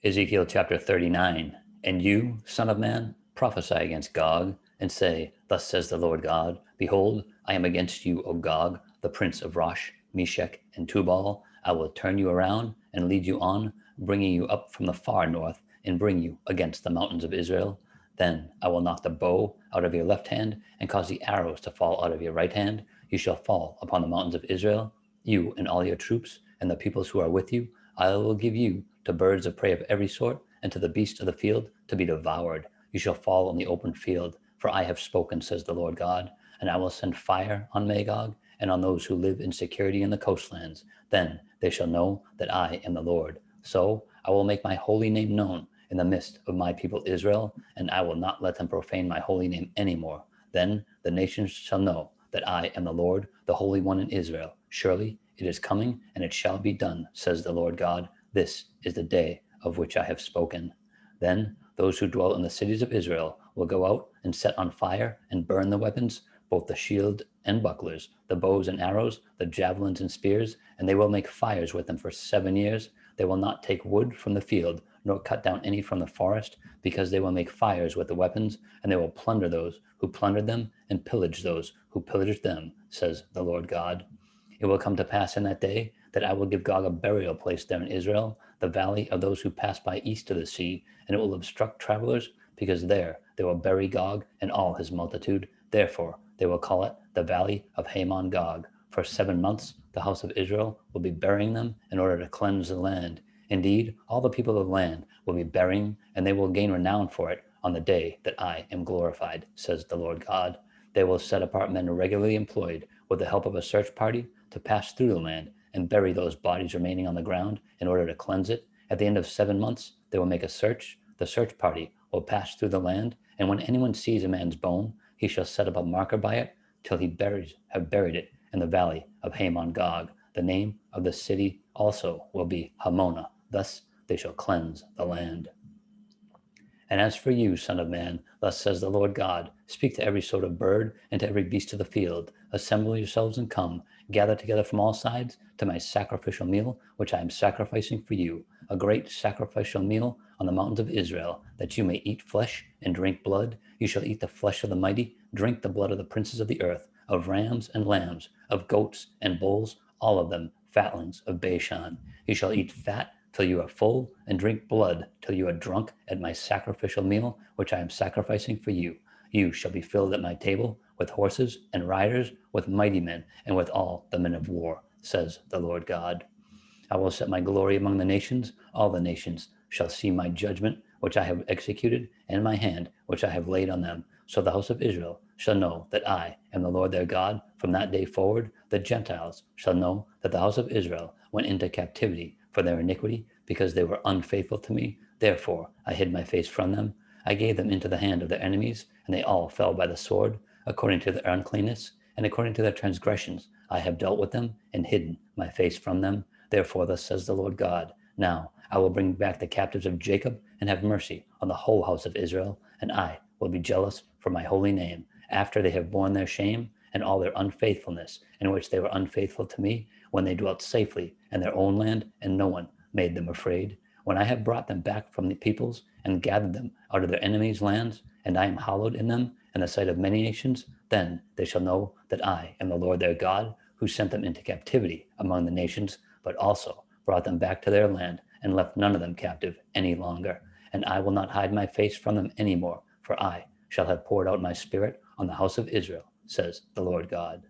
Ezekiel chapter 39. And you, son of man, prophesy against Gog, and say, Thus says the Lord God, Behold, I am against you, O Gog, the prince of Rosh, Meshech, and Tubal. I will turn you around and lead you on, bringing you up from the far north, and bring you against the mountains of Israel. Then I will knock the bow out of your left hand, and cause the arrows to fall out of your right hand. You shall fall upon the mountains of Israel, you and all your troops, and the peoples who are with you. I will give you to birds of prey of every sort, and to the beasts of the field to be devoured. You shall fall on the open field, for I have spoken, says the Lord God. And I will send fire on Magog, and on those who live in security in the coastlands. Then they shall know that I am the Lord. So I will make my holy name known in the midst of my people Israel, and I will not let them profane my holy name anymore. Then the nations shall know that I am the Lord, the Holy One in Israel. Surely it is coming, and it shall be done, says the Lord God. This is the day of which I have spoken. Then those who dwell in the cities of Israel will go out and set on fire and burn the weapons, both the shield and bucklers, the bows and arrows, the javelins and spears, and they will make fires with them for 7 years. They will not take wood from the field, nor cut down any from the forest, because they will make fires with the weapons, and they will plunder those who plundered them and pillage those who pillaged them, says the Lord God. It will come to pass in that day that I will give Gog a burial place there in Israel, the valley of those who pass by east of the sea, and it will obstruct travelers, because there they will bury Gog and all his multitude. Therefore they will call it the valley of Hamon Gog. For 7 months the house of Israel will be burying them in order to cleanse the land. Indeed, all the people of the land will be burying, and they will gain renown for it on the day that I am glorified, says the Lord God. They will set apart men regularly employed with the help of a search party to pass through the land and bury those bodies remaining on the ground in order to cleanse it. At the end of 7 months, they will make a search. The search party will pass through the land, and when anyone sees a man's bone, he shall set up a marker by it till he have buried it in the valley of Hamon Gog. The name of the city also will be Hamona. Thus they shall cleanse the land. And as for you, son of man, thus says the Lord God, speak to every sort of bird and to every beast of the field. Assemble yourselves and come, gather together from all sides to my sacrificial meal, which I am sacrificing for you, a great sacrificial meal on the mountains of Israel, that you may eat flesh and drink blood. You shall eat the flesh of the mighty, drink the blood of the princes of the earth, of rams and lambs, of goats and bulls, all of them fatlings of Bashan. You shall eat fat till you are full, and drink blood till you are drunk at my sacrificial meal, which I am sacrificing for you. You shall be filled at my table with horses and riders, with mighty men, and with all the men of war, says the Lord God. I will set my glory among the nations. All the nations shall see my judgment, which I have executed, and my hand, which I have laid on them. So the house of Israel shall know that I am the Lord their God. From that day forward, the Gentiles shall know that the house of Israel went into captivity for their iniquity, because they were unfaithful to me. Therefore I hid my face from them. I gave them into the hand of their enemies, and they all fell by the sword, according to their uncleanness, and according to their transgressions. I have dealt with them, and hidden my face from them. Therefore thus says the Lord God, now I will bring back the captives of Jacob, and have mercy on the whole house of Israel, and I will be jealous for my holy name, after they have borne their shame, and all their unfaithfulness, in which they were unfaithful to me, when they dwelt safely in their own land, and no one made them afraid. When I have brought them back from the peoples, and gathered them out of their enemies' lands, and I am hallowed in them in the sight of many nations, then they shall know that I am the Lord their God, who sent them into captivity among the nations, but also brought them back to their land, and left none of them captive any longer. And I will not hide my face from them any more, for I shall have poured out my spirit on the house of Israel, says the Lord God.